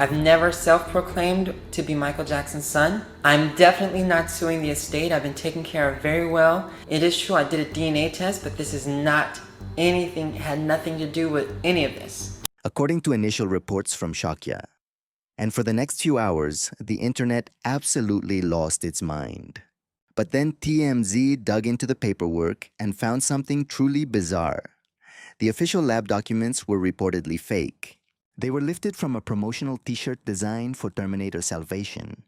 I've never self-proclaimed to be Michael Jackson's son. I'm definitely not suing the estate. I've been taken care of very well. It is true I did a DNA test, but this is not anything, had nothing to do with any of this. According to initial reports from Shakya. And for the next few hours, the internet absolutely lost its mind. But then TMZ dug into the paperwork and found something truly bizarre. The official lab documents were reportedly fake. They were lifted from a promotional t-shirt design for Terminator Salvation.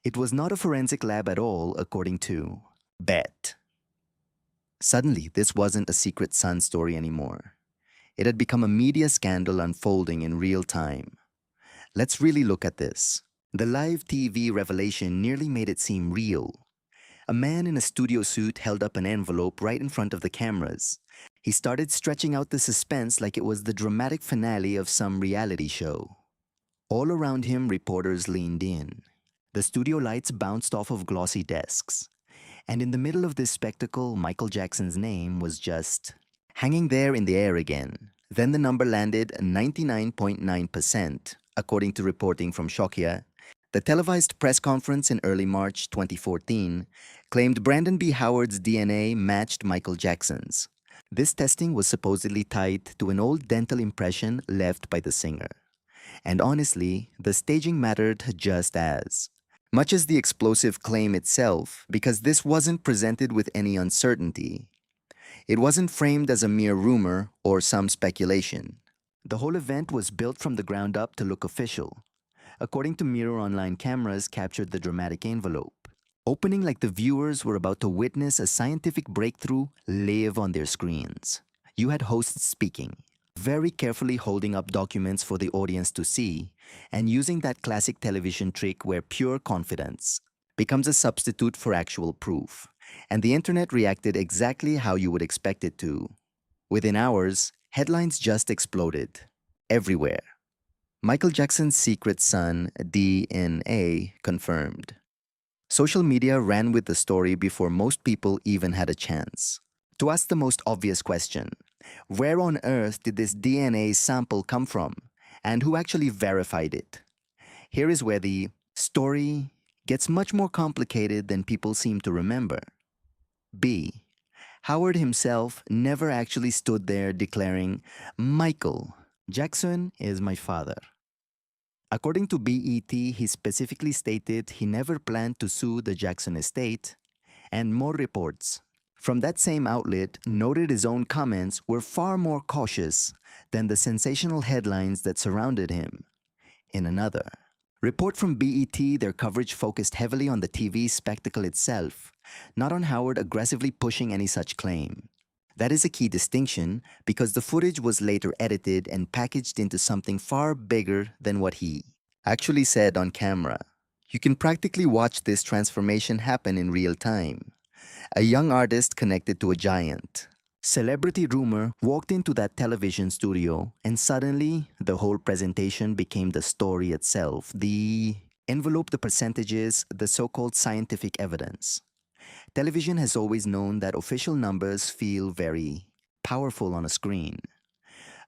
It was not a forensic lab at all, according to Bet. Suddenly, this wasn't a Secret Sun story anymore. It had become a media scandal unfolding in real time. Let's really look at this. The live TV revelation nearly made it seem real. A man in a studio suit held up an envelope right in front of the cameras. He started stretching out the suspense like it was the dramatic finale of some reality show. All around him, reporters leaned in. The studio lights bounced off of glossy desks. And in the middle of this spectacle, Michael Jackson's name was just hanging there in the air again. Then the number landed 99.9%, according to reporting from Shakya. The televised press conference in early March 2014 claimed Brandon B. Howard's DNA matched Michael Jackson's. This testing was supposedly tied to an old dental impression left by the singer. And honestly, the staging mattered just as much as the explosive claim itself, because this wasn't presented with any uncertainty. It wasn't framed as a mere rumor or some speculation. The whole event was built from the ground up to look official. According to Mirror Online cameras captured the dramatic envelope, opening like the viewers were about to witness a scientific breakthrough live on their screens. You had hosts speaking, very carefully holding up documents for the audience to see, and using that classic television trick where pure confidence becomes a substitute for actual proof. And the internet reacted exactly how you would expect it to. Within hours, headlines just exploded. Everywhere. Michael Jackson's secret son, DNA, confirmed. Social media ran with the story before most people even had a chance. To ask the most obvious question, where on earth did this DNA sample come from? And who actually verified it? Here is where the story gets much more complicated than people seem to remember. B. Howard himself never actually stood there declaring, "Michael Jackson is my father." According to BET, he specifically stated he never planned to sue the Jackson estate, and more reports from that same outlet noted his own comments were far more cautious than the sensational headlines that surrounded him. In another report from BET, their coverage focused heavily on the TV spectacle itself, not on Howard aggressively pushing any such claim. That is a key distinction because the footage was later edited and packaged into something far bigger than what he actually said on camera. You can practically watch this transformation happen in real time. A young artist connected to a giant. Celebrity rumor walked into that television studio and suddenly the whole presentation became the story itself. The envelope, the percentages, the so-called scientific evidence. Television has always known that official numbers feel very powerful on a screen.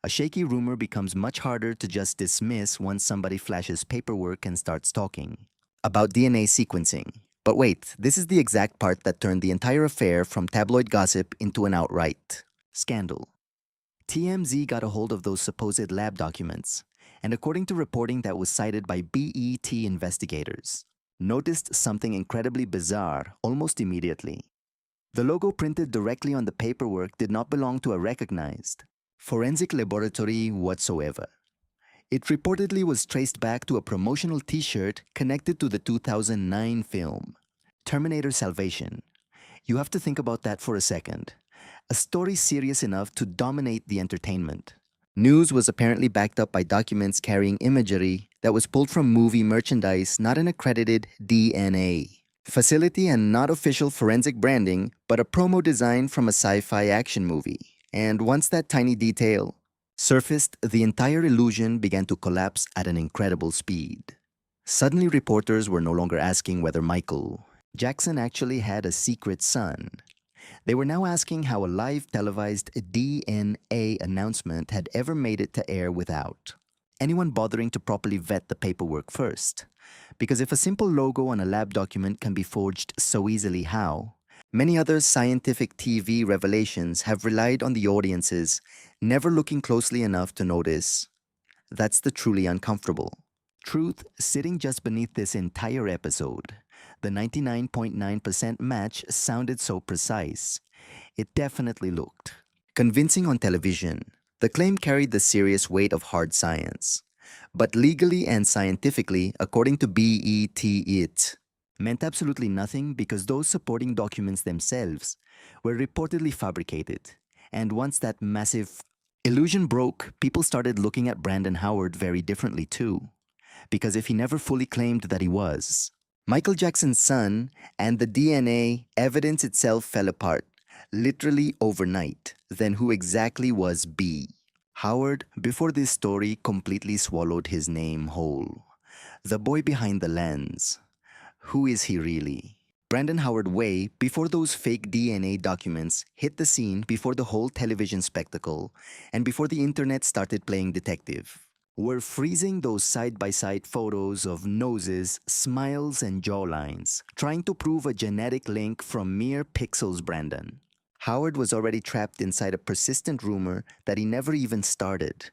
A shaky rumor becomes much harder to just dismiss once somebody flashes paperwork and starts talking about DNA sequencing. But wait, this is the exact part that turned the entire affair from tabloid gossip into an outright scandal. TMZ got a hold of those supposed lab documents, and according to reporting that was cited by BET investigators, noticed something incredibly bizarre almost immediately. The logo printed directly on the paperwork did not belong to a recognized forensic laboratory whatsoever. It reportedly was traced back to a promotional t-shirt connected to the 2009 film, Terminator Salvation. You have to think about that for a second. A story serious enough to dominate the entertainment. News was apparently backed up by documents carrying imagery that was pulled from movie merchandise, not an accredited DNA facility and not official forensic branding, but a promo design from a sci-fi action movie. And once that tiny detail surfaced, the entire illusion began to collapse at an incredible speed. Suddenly, reporters were no longer asking whether Michael Jackson actually had a secret son. They were now asking how a live televised DNA announcement had ever made it to air without anyone bothering to properly vet the paperwork first. Because if a simple logo on a lab document can be forged so easily, how? Many other scientific TV revelations have relied on the audiences never looking closely enough to notice. That's the truly uncomfortable truth sitting just beneath this entire episode. The 99.9% match sounded so precise. It definitely looked convincing on television. The claim carried the serious weight of hard science. But legally and scientifically, according to BET, it meant absolutely nothing because those supporting documents themselves were reportedly fabricated. And once that massive illusion broke, people started looking at Brandon Howard very differently too. Because if he never fully claimed that he was Michael Jackson's son, and the DNA evidence itself fell apart, literally overnight, then who exactly was B? Howard, before this story, completely swallowed his name whole. The boy behind the lens. Who is he really? Brandon Howard Way, before those fake DNA documents hit the scene, before the whole television spectacle, and before the internet started playing detective. We're freezing those side-by-side photos of noses, smiles, and jawlines, trying to prove a genetic link from mere pixels, Brandon. Howard was already trapped inside a persistent rumor that he never even started.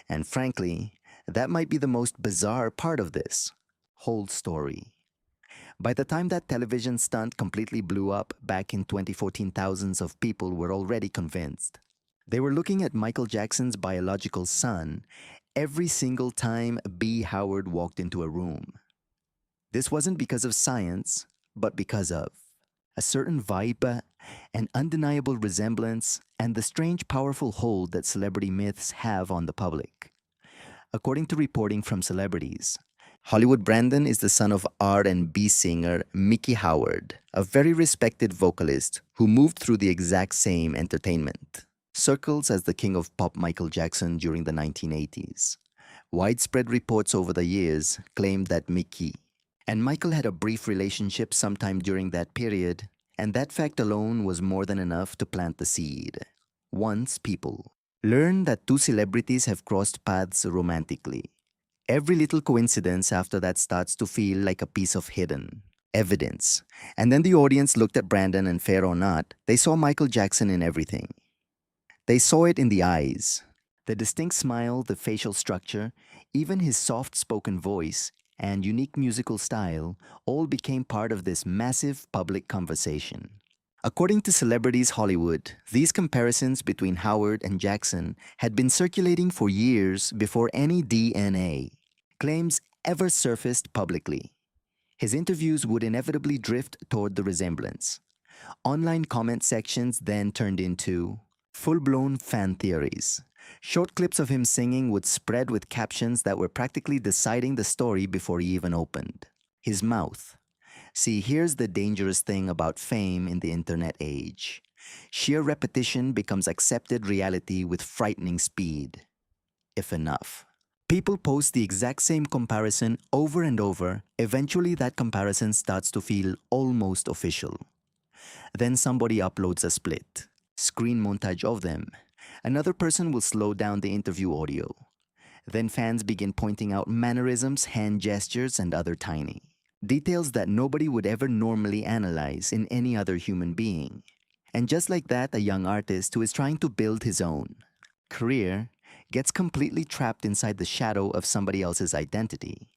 And frankly, that might be the most bizarre part of this whole story. By the time that television stunt completely blew up back in 2014, thousands of people were already convinced. They were looking at Michael Jackson's biological son every single time B. Howard walked into a room. This wasn't because of science, but because of a certain vibe, an undeniable resemblance, and the strange powerful hold that celebrity myths have on the public. According to reporting from celebrities, Hollywood Brandon is the son of R&B singer Mickey Howard, a very respected vocalist who moved through the exact same entertainment circles as the king of pop Michael Jackson during the 1980s. Widespread reports over the years claimed that Mickey and Michael had a brief relationship sometime during that period, and that fact alone was more than enough to plant the seed. Once people learn that two celebrities have crossed paths romantically, every little coincidence after that starts to feel like a piece of hidden evidence. And then the audience looked at Brandon, and fair or not, they saw Michael Jackson in everything. They saw it in the eyes, the distinct smile, the facial structure, even his soft-spoken voice and unique musical style all became part of this massive public conversation. According to Celebrities Hollywood, these comparisons between Howard and Jackson had been circulating for years before any DNA claims ever surfaced publicly. His interviews would inevitably drift toward the resemblance. Online comment sections then turned into full-blown fan theories. Short clips of him singing would spread with captions that were practically deciding the story before he even opened. His mouth. See, here's the dangerous thing about fame in the internet age. Sheer repetition becomes accepted reality with frightening speed, if enough. People post the exact same comparison over and over. Eventually, that comparison starts to feel almost official. Then somebody uploads a split screen montage of them. Another person will slow down the interview audio. Then fans begin pointing out mannerisms, hand gestures, and other tiny details that nobody would ever normally analyze in any other human being. And just like that, a young artist who is trying to build his own career gets completely trapped inside the shadow of somebody else's identity.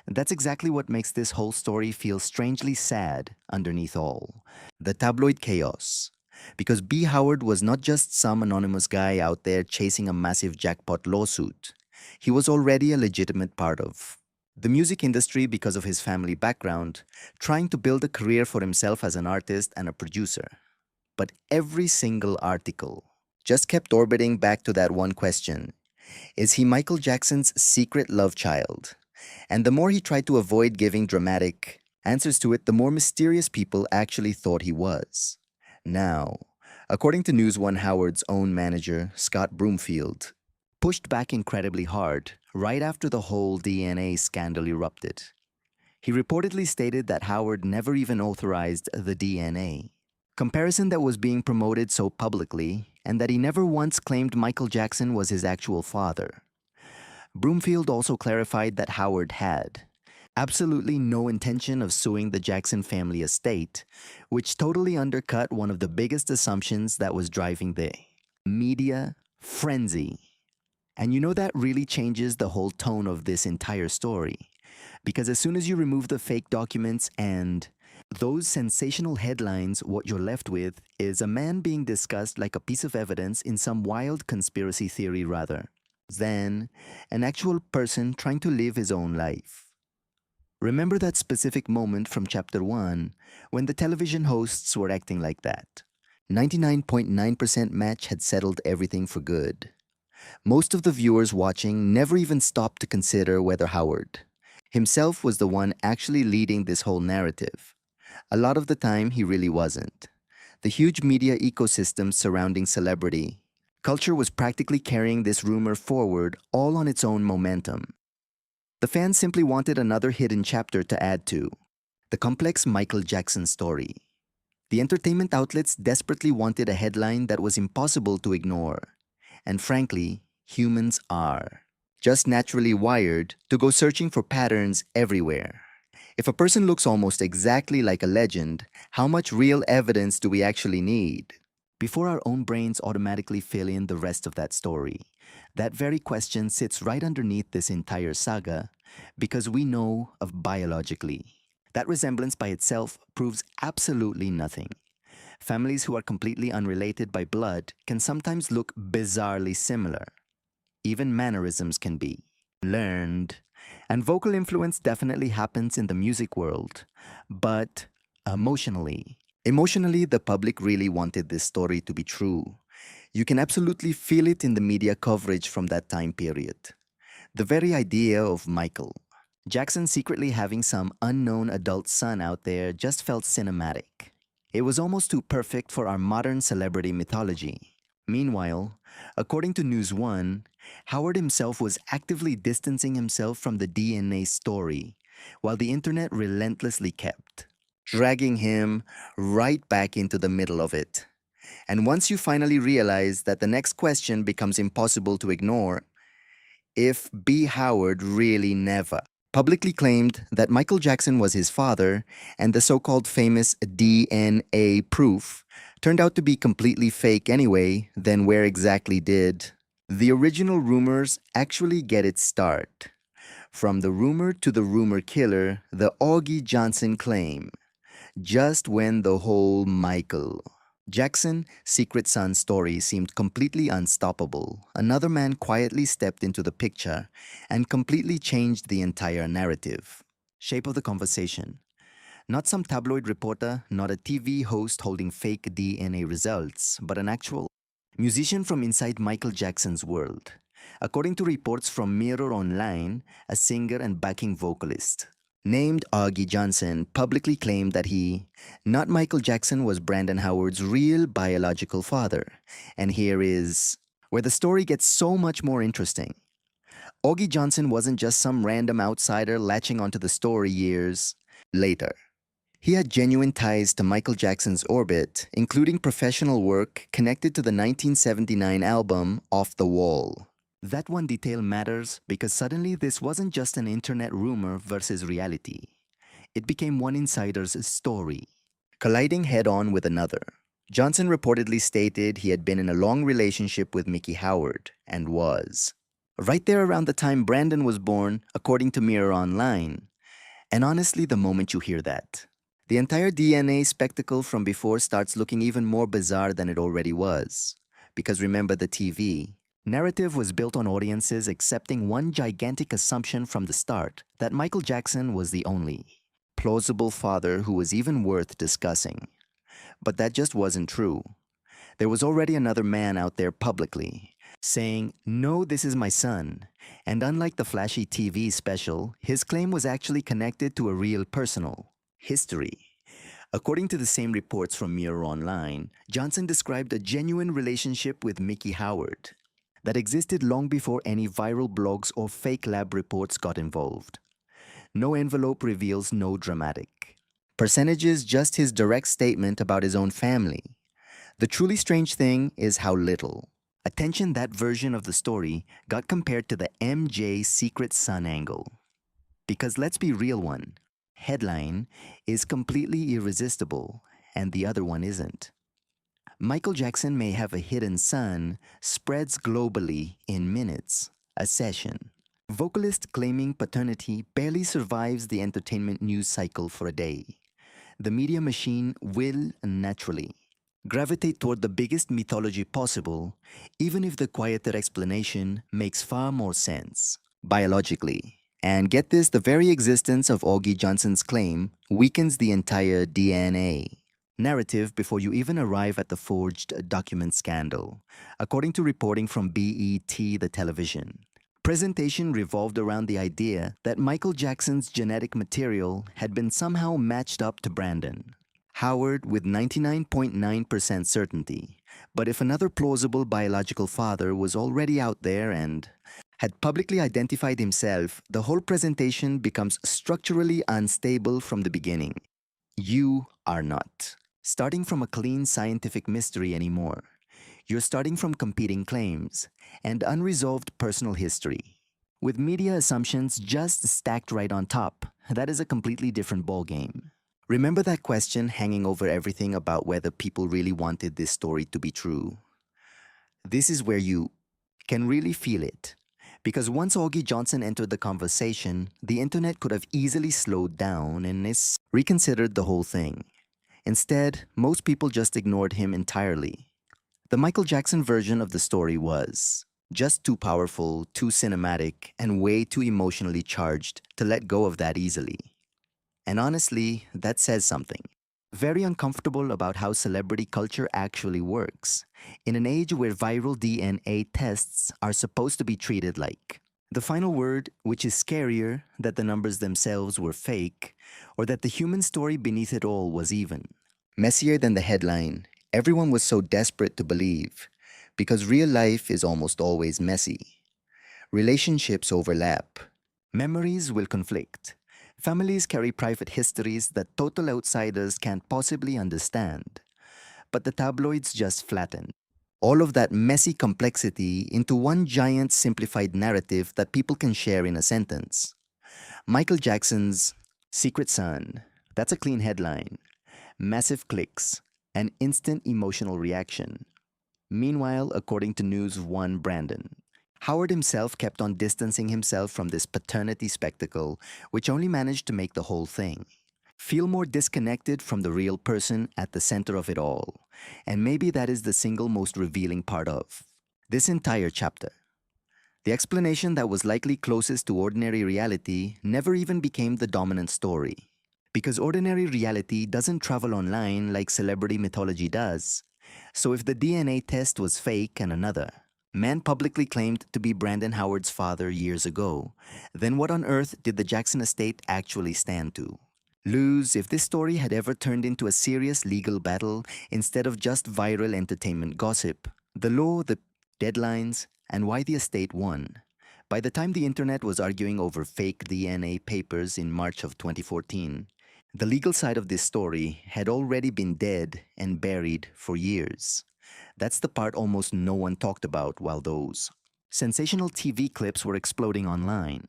That's exactly what makes this whole story feel strangely sad underneath all the tabloid chaos. Because B. Howard was not just some anonymous guy out there chasing a massive jackpot lawsuit. He was already a legitimate part of the music industry because of his family background, trying to build a career for himself as an artist and a producer. But every single article just kept orbiting back to that one question. Is he Michael Jackson's secret love child? And the more he tried to avoid giving dramatic answers to it, the more mysterious people actually thought he was. Now, according to News One, Howard's own manager, Scott Broomfield, pushed back incredibly hard right after the whole DNA scandal erupted. He reportedly stated that Howard never even authorized the DNA comparison that was being promoted so publicly, and that he never once claimed Michael Jackson was his actual father. Broomfield also clarified that Howard had absolutely no intention of suing the Jackson family estate, which totally undercut one of the biggest assumptions that was driving the media frenzy. And you know that really changes the whole tone of this entire story. Because as soon as you remove the fake documents and those sensational headlines, what you're left with is a man being discussed like a piece of evidence in some wild conspiracy theory rather than an actual person trying to live his own life. Remember that specific moment from chapter 1 when the television hosts were acting like that. 99.9% match had settled everything for good. Most of the viewers watching never even stopped to consider whether Howard himself was the one actually leading this whole narrative. A lot of the time, he really wasn't. The huge media ecosystem surrounding celebrity culture was practically carrying this rumor forward all on its own momentum. The fans simply wanted another hidden chapter to add to the complex Michael Jackson story. The entertainment outlets desperately wanted a headline that was impossible to ignore. And frankly, humans are just naturally wired to go searching for patterns everywhere. If a person looks almost exactly like a legend, how much real evidence do we actually need? Before our own brains automatically fill in the rest of that story, that very question sits right underneath this entire saga because we know of biologically. That resemblance by itself proves absolutely nothing. Families who are completely unrelated by blood can sometimes look bizarrely similar. Even mannerisms can be learned. And vocal influence definitely happens in the music world. But emotionally, the public really wanted this story to be true. You can absolutely feel it in the media coverage from that time period. The very idea of Michael Jackson secretly having some unknown adult son out there just felt cinematic. It was almost too perfect for our modern celebrity mythology. Meanwhile, according to News One, Howard himself was actively distancing himself from the DNA story, while the internet relentlessly kept dragging him right back into the middle of it. And once you finally realize that the next question becomes impossible to ignore, if B. Howard really never publicly claimed that Michael Jackson was his father and the so called famous DNA proof turned out to be completely fake anyway, then where exactly did the original rumors actually get its start? From the rumor to the rumor killer, the Augie Johnson claim. Just when the whole Michael Jackson secret son story seemed completely unstoppable, another man quietly stepped into the picture and completely changed the entire narrative. Shape of the conversation. Not some tabloid reporter, not a TV host holding fake DNA results, but an actual musician from inside Michael Jackson's world. According to reports from Mirror Online, a singer and backing vocalist named Augie Johnson publicly claimed that he, not Michael Jackson, was Brandon Howard's real biological father. And here is where the story gets so much more interesting. Augie Johnson wasn't just some random outsider latching onto the story years later. He had genuine ties to Michael Jackson's orbit, including professional work connected to the 1979 album Off the Wall. That one detail matters because suddenly this wasn't just an internet rumor versus reality. It became one insider's story, colliding head on with another. Johnson reportedly stated he had been in a long relationship with Mickey Howard, and was. Right there around the time Brandon was born, according to Mirror Online. And honestly, the moment you hear that, the entire DNA spectacle from before starts looking even more bizarre than it already was. Because remember, the TV narrative was built on audiences accepting one gigantic assumption from the start that Michael Jackson was the only plausible father who was even worth discussing. But that just wasn't true. There was already another man out there publicly saying, "No, this is my son." And unlike the flashy TV special, his claim was actually connected to a real personal history. According to the same reports from Mirror Online, Johnson described a genuine relationship with Mickey Howard that existed long before any viral blogs or fake lab reports got involved. No envelope reveals no dramatic percentages, just his direct statement about his own family. The truly strange thing is how little Attention, that version of the story got compared to the MJ Secret Son angle. Because let's be real, one headline is completely irresistible, and the other one isn't. Michael Jackson may have a hidden son, spreads globally in minutes, a session. Vocalist claiming paternity barely survives the entertainment news cycle for a day. The media machine will naturally gravitate toward the biggest mythology possible, even if the quieter explanation makes far more sense biologically. And get this, the very existence of Augie Johnson's claim weakens the entire DNA narrative before you even arrive at the forged document scandal, according to reporting from BET, the television. Presentation revolved around the idea that Michael Jackson's genetic material had been somehow matched up to Brandon Howard with 99.9% certainty. But if another plausible biological father was already out there and had publicly identified himself, the whole presentation becomes structurally unstable from the beginning. You are not starting from a clean scientific mystery anymore. You're starting from competing claims and unresolved personal history. With media assumptions just stacked right on top, that is a completely different ballgame. Remember that question hanging over everything about whether people really wanted this story to be true? This is where you can really feel it. Because once Augie Johnson entered the conversation, the internet could have easily slowed down and reconsidered the whole thing. Instead, most people just ignored him entirely. The Michael Jackson version of the story was just too powerful, too cinematic, and way too emotionally charged to let go of that easily. And honestly, that says something. Very uncomfortable about how celebrity culture actually works, in an age where viral DNA tests are supposed to be treated like the final word, which is scarier that the numbers themselves were fake, or that the human story beneath it all was even. Messier than the headline, everyone was so desperate to believe, because real life is almost always messy. Relationships overlap. Memories will conflict. Families carry private histories that total outsiders can't possibly understand. But the tabloids just flatten all of that messy complexity into one giant simplified narrative that people can share in a sentence. Michael Jackson's Secret Son. That's a clean headline. Massive clicks, an instant emotional reaction. Meanwhile, according to News One Brandon, Howard himself kept on distancing himself from this paternity spectacle, which only managed to make the whole thing feel more disconnected from the real person at the center of it all. And maybe that is the single most revealing part of this entire chapter. The explanation that was likely closest to ordinary reality never even became the dominant story. Because ordinary reality doesn't travel online like celebrity mythology does. So if the DNA test was fake and another man publicly claimed to be Brandon Howard's father years ago, then what on earth did the Jackson estate actually stand to lose if this story had ever turned into a serious legal battle instead of just viral entertainment gossip? The law, the deadlines, and why the estate won. By the time the internet was arguing over fake DNA papers in March of 2014, the legal side of this story had already been dead and buried for years. That's the part almost no one talked about while those sensational TV clips were exploding online.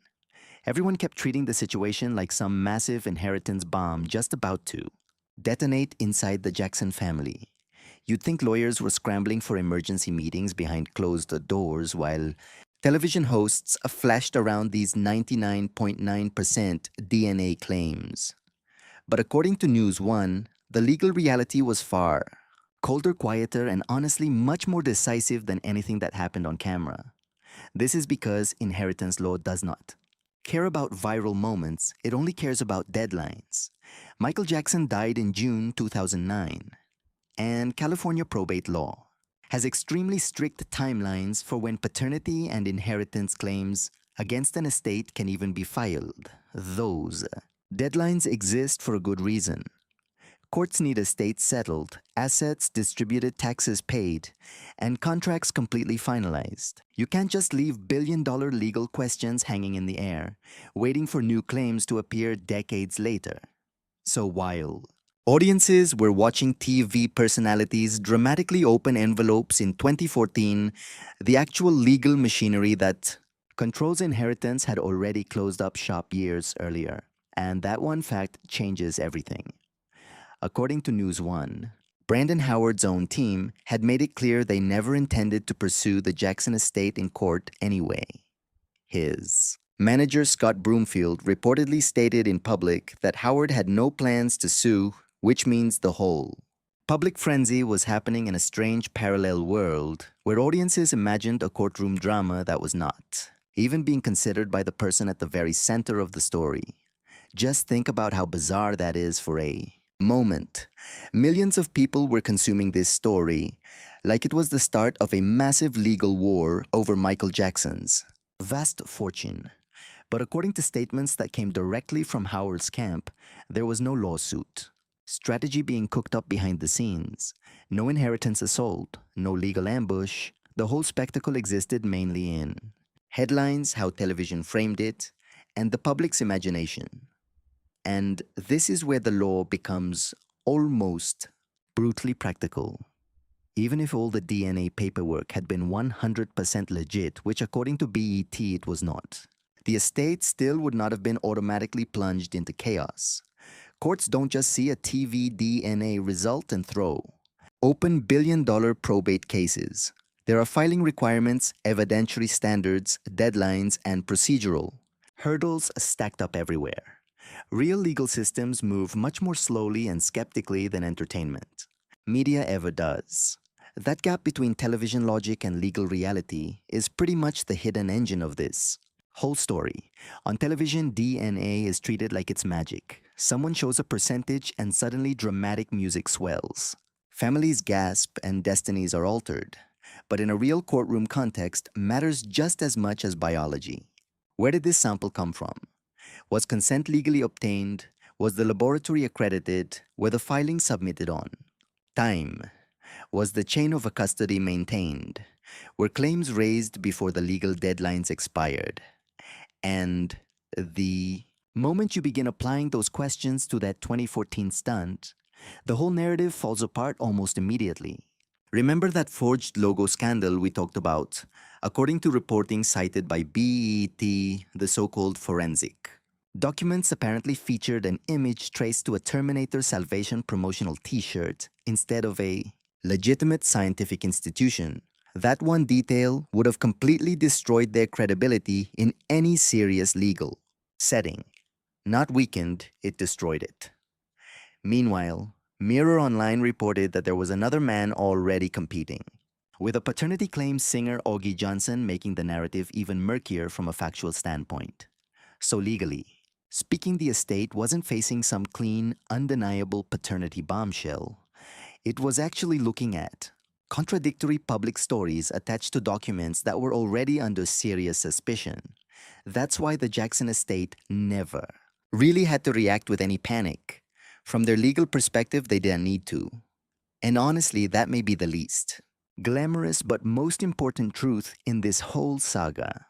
Everyone kept treating the situation like some massive inheritance bomb just about to detonate inside the Jackson family. You'd think lawyers were scrambling for emergency meetings behind closed doors while television hosts flashed around these 99.9% DNA claims. But according to News One, the legal reality was far colder, quieter, and honestly much more decisive than anything that happened on camera. This is because inheritance law does not care about viral moments, it only cares about deadlines. Michael Jackson died in June 2009, and California probate law has extremely strict timelines for when paternity and inheritance claims against an estate can even be filed. Those deadlines exist for a good reason. Courts need estates settled, assets distributed, taxes paid, and contracts completely finalized. You can't just leave billion-dollar legal questions hanging in the air, waiting for new claims to appear decades later. So while Audiences were watching TV personalities dramatically open envelopes in 2014. The actual legal machinery that controls inheritance had already closed up shop years earlier. And that one fact changes everything. According to News One, Brandon Howard's own team had made it clear they never intended to pursue the Jackson estate in court anyway. His manager, Scott Broomfield, reportedly stated in public that Howard had no plans to sue, which means the whole public frenzy was happening in a strange parallel world where audiences imagined a courtroom drama that was not even being considered by the person at the very center of the story. Just think about how bizarre that is for a moment. Millions of people were consuming this story like it was the start of a massive legal war over Michael Jackson's vast fortune. But according to statements that came directly from Howard's camp, there was no lawsuit. Strategy being cooked up behind the scenes. No inheritance assault, no legal ambush. The whole spectacle existed mainly in headlines, how television framed it, and the public's imagination. And this is where the law becomes almost brutally practical. Even if all the DNA paperwork had been 100% legit, which according to BET it was not, the estate still would not have been automatically plunged into chaos. Courts don't just see a TV DNA result and throw open billion-dollar probate cases. There are filing requirements, evidentiary standards, deadlines, and procedural hurdles stacked up everywhere. Real legal systems move much more slowly and skeptically than entertainment media ever does. That gap between television logic and legal reality is pretty much the hidden engine of this whole story. On television, DNA is treated like it's magic. Someone shows a percentage and suddenly dramatic music swells. Families gasp and destinies are altered. But in a real courtroom context, matters just as much as biology. Where did this sample come from? Was consent legally obtained? Was the laboratory accredited? Were the filings submitted on time? Was the chain of custody maintained? Were claims raised before the legal deadlines expired? And the moment you begin applying those questions to that 2014 stunt, the whole narrative falls apart almost immediately. Remember that forged logo scandal we talked about? According to reporting cited by BET, the so-called forensic documents apparently featured an image traced to a Terminator Salvation promotional t-shirt instead of a legitimate scientific institution. That one detail would have completely destroyed their credibility in any serious legal setting. Not weakened, it destroyed it. Meanwhile, Mirror Online reported that there was another man already competing, with a paternity claim singer Augie Johnson making the narrative even murkier from a factual standpoint. So legally speaking, the estate wasn't facing some clean, undeniable paternity bombshell. It was actually looking at contradictory public stories attached to documents that were already under serious suspicion. That's why the Jackson estate never really had to react with any panic. From their legal perspective, they didn't need to. And honestly, that may be the least glamorous but most important truth in this whole saga.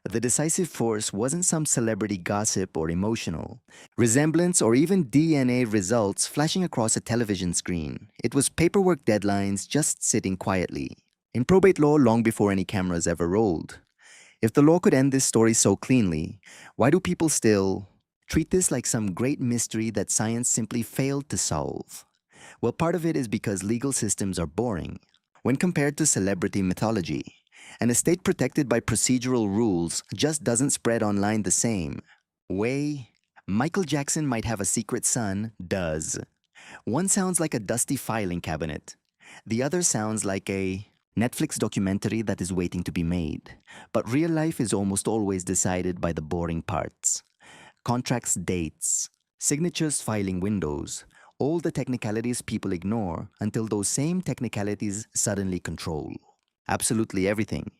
The decisive force wasn't some celebrity gossip or emotional resemblance or even DNA results flashing across a television screen. It was paperwork deadlines just sitting quietly in probate law long before any cameras ever rolled. If the law could end this story so cleanly, why do people still treat this like some great mystery that science simply failed to solve? Well, part of it is because legal systems are boring when compared to celebrity mythology. An estate protected by procedural rules just doesn't spread online the same way. Michael Jackson might have a secret son, does. One sounds like a dusty filing cabinet. The other sounds like a Netflix documentary that is waiting to be made. But real life is almost always decided by the boring parts. Contracts, dates, signatures, filing windows, all the technicalities people ignore until those same technicalities suddenly control absolutely everything.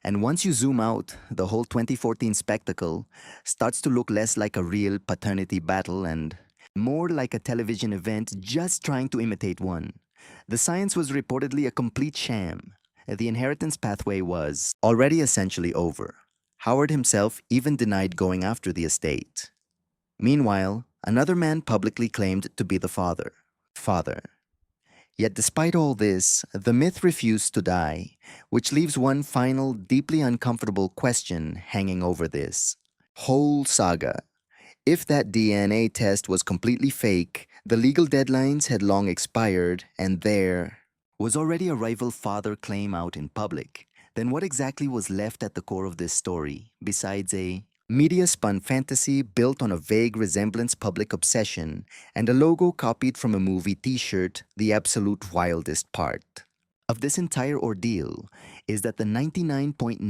And once you zoom out, the whole 2014 spectacle starts to look less like a real paternity battle and more like a television event just trying to imitate one. The science was reportedly a complete sham. The inheritance pathway was already essentially over. Howard himself even denied going after the estate. Meanwhile, Another man publicly claimed to be the father. Father. Yet despite all this, the myth refused to die, which leaves one final, deeply uncomfortable question hanging over this whole saga. If that DNA test was completely fake, the legal deadlines had long expired, and there was already a rival father claim out in public, then what exactly was left at the core of this story, besides a media-spun fantasy built on a vague resemblance public obsession and a logo copied from a movie t-shirt, the absolute wildest part of this entire ordeal is that the 99.9%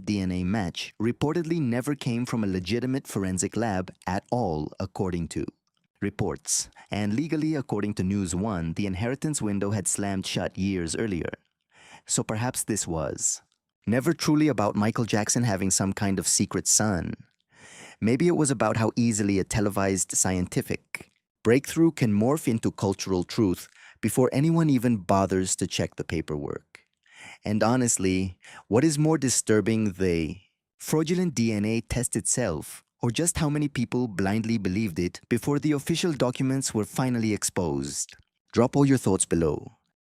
DNA match reportedly never came from a legitimate forensic lab at all, according to reports. And legally, according to News One, the inheritance window had slammed shut years earlier. So perhaps this was never truly about Michael Jackson having some kind of secret son. Maybe it was about how easily a televised scientific breakthrough can morph into cultural truth before anyone even bothers to check the paperwork. And honestly, what is more disturbing, the fraudulent DNA test itself, or just how many people blindly believed it before the official documents were finally exposed? Drop all your thoughts below.